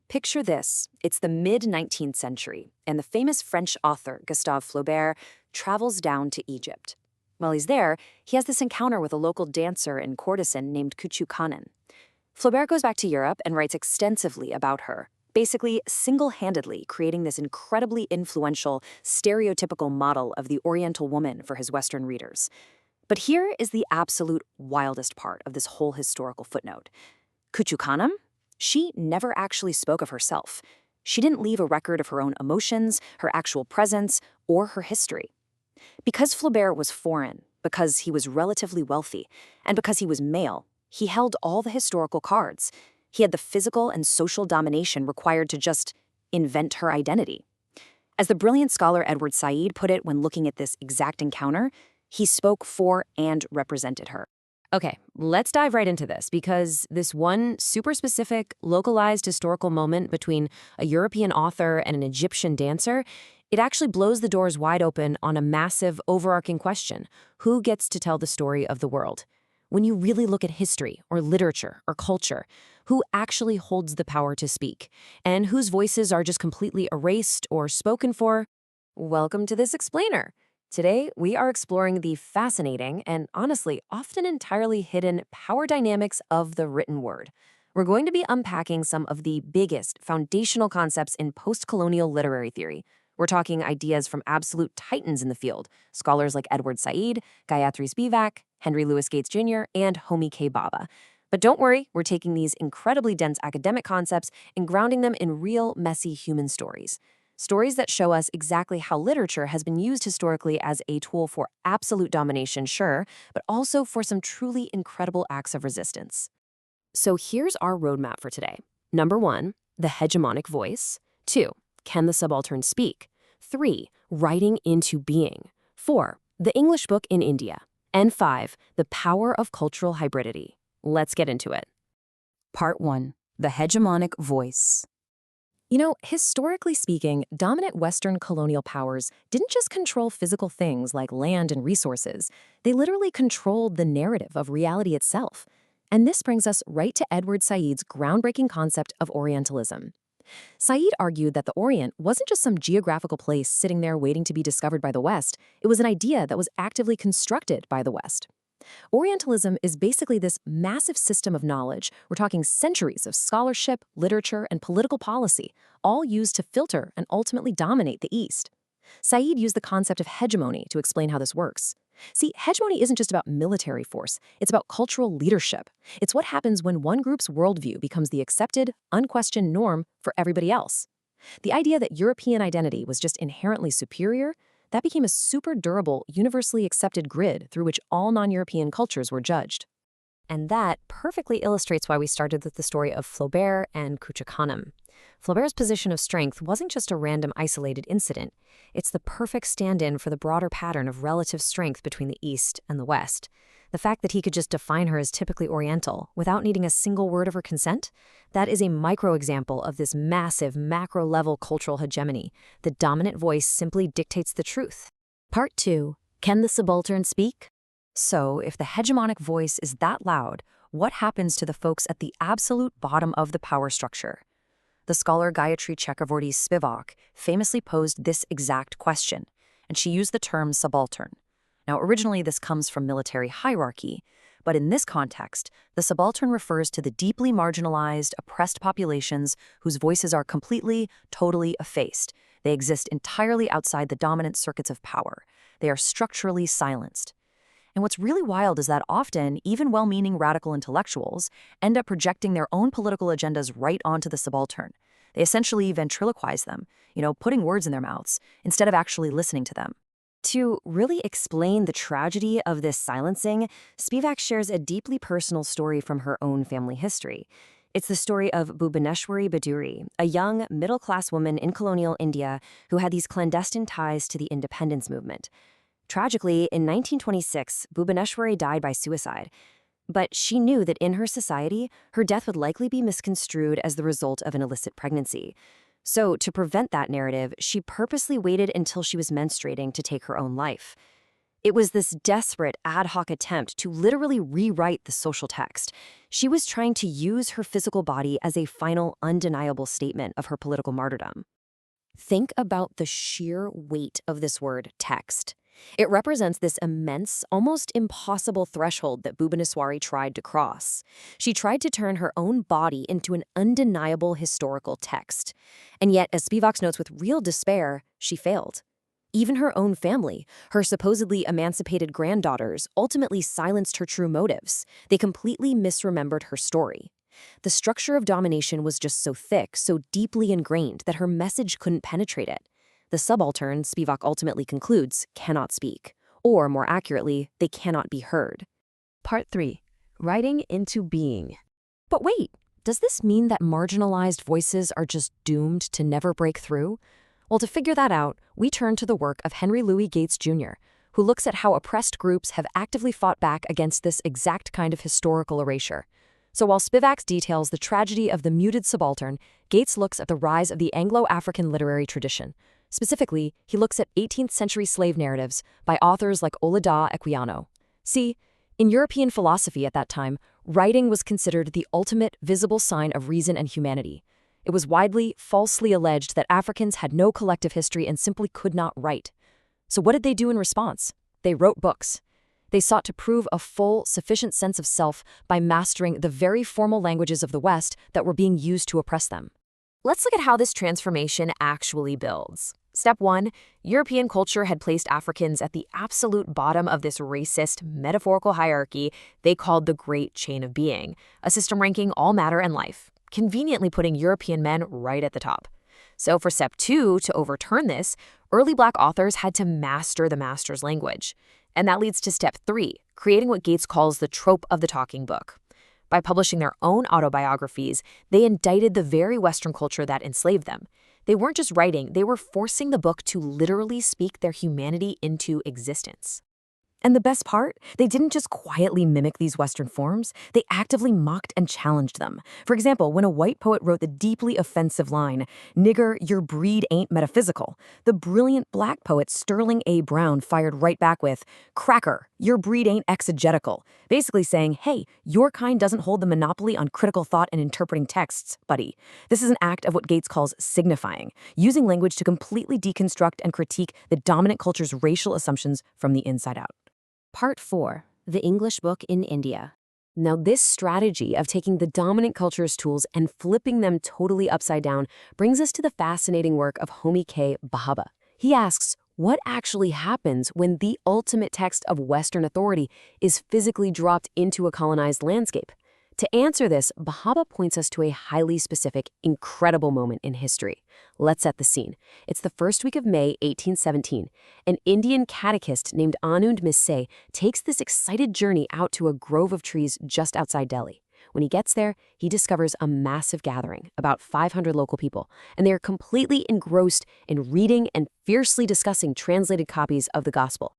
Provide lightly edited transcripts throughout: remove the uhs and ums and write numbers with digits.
Picture this. It's the mid-19th century, and the famous French author Gustave Flaubert travels down to Egypt. While he's there, he has this encounter with a local dancer and courtesan named Kuchu Flaubert goes back to Europe and writes extensively about her, basically single-handedly creating this incredibly influential, stereotypical model of the Oriental woman for his Western readers. But here is the absolute wildest part of this whole historical footnote. Kuchu she never actually spoke of herself. She didn't leave a record of her own emotions, her actual presence, or her history. Because Flaubert was foreign, because he was relatively wealthy, and because he was male, he held all the historical cards. He had the physical and social domination required to just invent her identity. As the brilliant scholar Edward Said put it when looking at this exact encounter, he spoke for and represented her. Okay, let's dive right into this because this one super specific, localized historical moment between a European author and an Egyptian dancer, it actually blows the doors wide open on a massive, overarching question. Who gets to tell the story of the world? When you really look at history or literature or culture, who actually holds the power to speak? And whose voices are just completely erased or spoken for? Welcome to this explainer. Today, we are exploring the fascinating and honestly often entirely hidden power dynamics of the written word. We're going to be unpacking some of the biggest foundational concepts in post-colonial literary theory. We're talking ideas from absolute titans in the field, scholars like Edward Said, Gayatri Spivak, Henry Louis Gates Jr., and Homi K. Bhabha. But don't worry, we're taking these incredibly dense academic concepts and grounding them in real, messy human stories. Stories that show us exactly how literature has been used historically as a tool for absolute domination, sure, but also for some truly incredible acts of resistance. So here's our roadmap for today. Number 1, the hegemonic voice. 2, can the subaltern speak? 3, writing into being. 4, the English book in India. And 5, the power of cultural hybridity. Let's get into it. Part 1. The hegemonic voice. You know, historically speaking, dominant Western colonial powers didn't just control physical things like land and resources. They literally controlled the narrative of reality itself. And this brings us right to Edward Said's groundbreaking concept of Orientalism. Said argued that the Orient wasn't just some geographical place sitting there waiting to be discovered by the West. It was an idea that was actively constructed by the West. Orientalism is basically this massive system of knowledge. We're talking centuries of scholarship, literature, and political policy, all used to filter and ultimately dominate the East. Said used the concept of hegemony to explain how this works. See, hegemony isn't just about military force, it's about cultural leadership. It's what happens when one group's worldview becomes the accepted, unquestioned norm for everybody else. The idea that European identity was just inherently superior, that became a super durable, universally accepted grid through which all non-European cultures were judged. And that perfectly illustrates why we started with the story of Flaubert and Kuchu. Flaubert's position of strength wasn't just a random isolated incident. It's the perfect stand-in for the broader pattern of relative strength between the East and the West. The fact that he could just define her as typically Oriental without needing a single word of her consent, that is a micro-example of this massive macro-level cultural hegemony. The dominant voice simply dictates the truth. Part 2. Can the subaltern speak? So, if the hegemonic voice is that loud, what happens to the folks at the absolute bottom of the power structure? The scholar Gayatri Chakravorty Spivak famously posed this exact question, and she used the term subaltern. Now, originally this comes from military hierarchy, but in this context, the subaltern refers to the deeply marginalized, oppressed populations whose voices are completely, totally effaced. They exist entirely outside the dominant circuits of power. They are structurally silenced. And what's really wild is that often, even well-meaning radical intellectuals end up projecting their own political agendas right onto the subaltern. They essentially ventriloquize them, putting words in their mouths, instead of actually listening to them. To really explain the tragedy of this silencing, Spivak shares a deeply personal story from her own family history. It's the story of Bhubaneshwari Baduri, a young, middle-class woman in colonial India who had these clandestine ties to the independence movement. Tragically, in 1926, Bhubaneshwari died by suicide. But she knew that in her society, her death would likely be misconstrued as the result of an illicit pregnancy. So, to prevent that narrative, she purposely waited until she was menstruating to take her own life. It was this desperate ad hoc attempt to literally rewrite the social text. She was trying to use her physical body as a final, undeniable statement of her political martyrdom. Think about the sheer weight of this word, text. It represents this immense, almost impossible threshold that Bhubaneswari tried to cross. She tried to turn her own body into an undeniable historical text. And yet, as Spivak notes with real despair, she failed. Even her own family, her supposedly emancipated granddaughters, ultimately silenced her true motives. They completely misremembered her story. The structure of domination was just so thick, so deeply ingrained, that her message couldn't penetrate it. The subaltern, Spivak ultimately concludes, cannot speak. Or, more accurately, they cannot be heard. Part 3. Writing into being. But wait, does this mean that marginalized voices are just doomed to never break through? Well, to figure that out, we turn to the work of Henry Louis Gates Jr., who looks at how oppressed groups have actively fought back against this exact kind of historical erasure. So while Spivak details the tragedy of the muted subaltern, Gates looks at the rise of the Anglo-African literary tradition. Specifically, he looks at 18th-century slave narratives by authors like Olaudah Equiano. See, in European philosophy at that time, writing was considered the ultimate visible sign of reason and humanity. It was widely, falsely alleged that Africans had no collective history and simply could not write. So what did they do in response? They wrote books. They sought to prove a full, sufficient sense of self by mastering the very formal languages of the West that were being used to oppress them. Let's look at how this transformation actually builds. Step 1, European culture had placed Africans at the absolute bottom of this racist, metaphorical hierarchy they called the Great Chain of Being, a system ranking all matter and life, conveniently putting European men right at the top. So for step 2, to overturn this, early Black authors had to master the master's language. And that leads to step 3, creating what Gates calls the trope of the talking book. By publishing their own autobiographies, they indicted the very Western culture that enslaved them. They weren't just writing, they were forcing the book to literally speak their humanity into existence. And the best part, they didn't just quietly mimic these Western forms, they actively mocked and challenged them. For example, when a white poet wrote the deeply offensive line, "Nigger, your breed ain't metaphysical," the brilliant Black poet Sterling A. Brown fired right back with, "Cracker, your breed ain't exegetical," basically saying, hey, your kind doesn't hold the monopoly on critical thought and interpreting texts, buddy. This is an act of what Gates calls signifying, using language to completely deconstruct and critique the dominant culture's racial assumptions from the inside out. Part 4. The English Book in India. Now, this strategy of taking the dominant culture's tools and flipping them totally upside down brings us to the fascinating work of Homi K. Bhabha. He asks, what actually happens when the ultimate text of Western authority is physically dropped into a colonized landscape? To answer this, Bhabha points us to a highly specific, incredible moment in history. Let's set the scene. It's the first week of May, 1817. An Indian catechist named Anand Misse takes this excited journey out to a grove of trees just outside Delhi. When he gets there, he discovers a massive gathering, about 500 local people, and they are completely engrossed in reading and fiercely discussing translated copies of the gospel.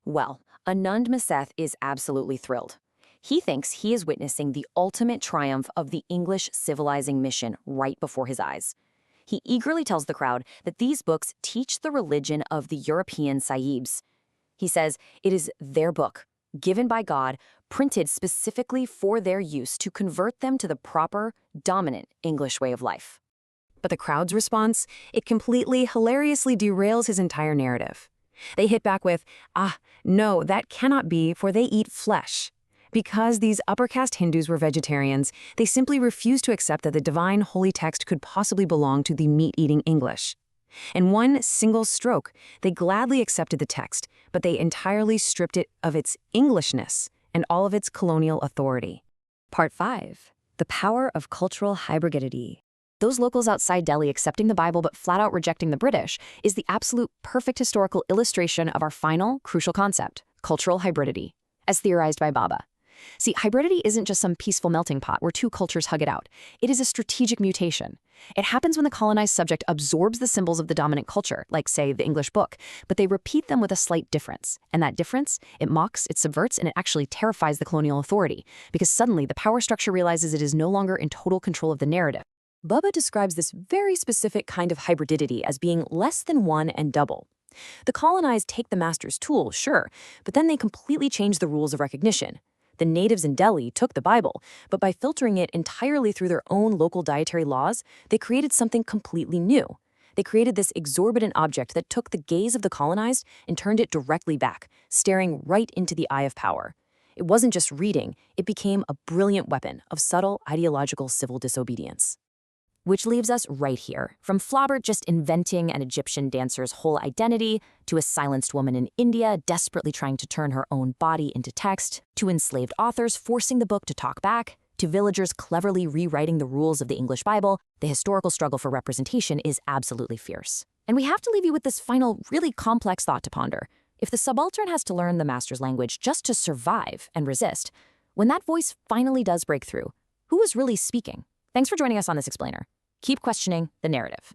Well, Anand Misse is absolutely thrilled. He thinks he is witnessing the ultimate triumph of the English civilizing mission right before his eyes. He eagerly tells the crowd that these books teach the religion of the European Sahibs. He says it is their book, given by God, printed specifically for their use to convert them to the proper, dominant English way of life. But the crowd's response, it completely, hilariously derails his entire narrative. They hit back with, no, that cannot be, for they eat flesh. Because these upper caste Hindus were vegetarians, they simply refused to accept that the divine holy text could possibly belong to the meat-eating English. In one single stroke, they gladly accepted the text, but they entirely stripped it of its Englishness and all of its colonial authority. Part 5. The Power of Cultural Hybridity. Those locals outside Delhi accepting the Bible but flat out rejecting the British is the absolute perfect historical illustration of our final, crucial concept, cultural hybridity, as theorized by Bhabha. See, hybridity isn't just some peaceful melting pot where two cultures hug it out. It is a strategic mutation. It happens when the colonized subject absorbs the symbols of the dominant culture, like, say, the English book, but they repeat them with a slight difference. And that difference, it mocks, it subverts, and it actually terrifies the colonial authority, because suddenly the power structure realizes it is no longer in total control of the narrative. Bhabha describes this very specific kind of hybridity as being less than one and double. The colonized take the master's tool, sure, but then they completely change the rules of recognition. The natives in Delhi took the Bible, but by filtering it entirely through their own local dietary laws, they created something completely new. They created this exorbitant object that took the gaze of the colonized and turned it directly back, staring right into the eye of power. It wasn't just reading, it became a brilliant weapon of subtle ideological civil disobedience. Which leaves us right here, from Flaubert just inventing an Egyptian dancer's whole identity, to a silenced woman in India desperately trying to turn her own body into text, to enslaved authors forcing the book to talk back, to villagers cleverly rewriting the rules of the English Bible. The historical struggle for representation is absolutely fierce. And we have to leave you with this final, really complex thought to ponder. If the subaltern has to learn the master's language just to survive and resist, when that voice finally does break through, who is really speaking? Thanks for joining us on this explainer. Keep questioning the narrative.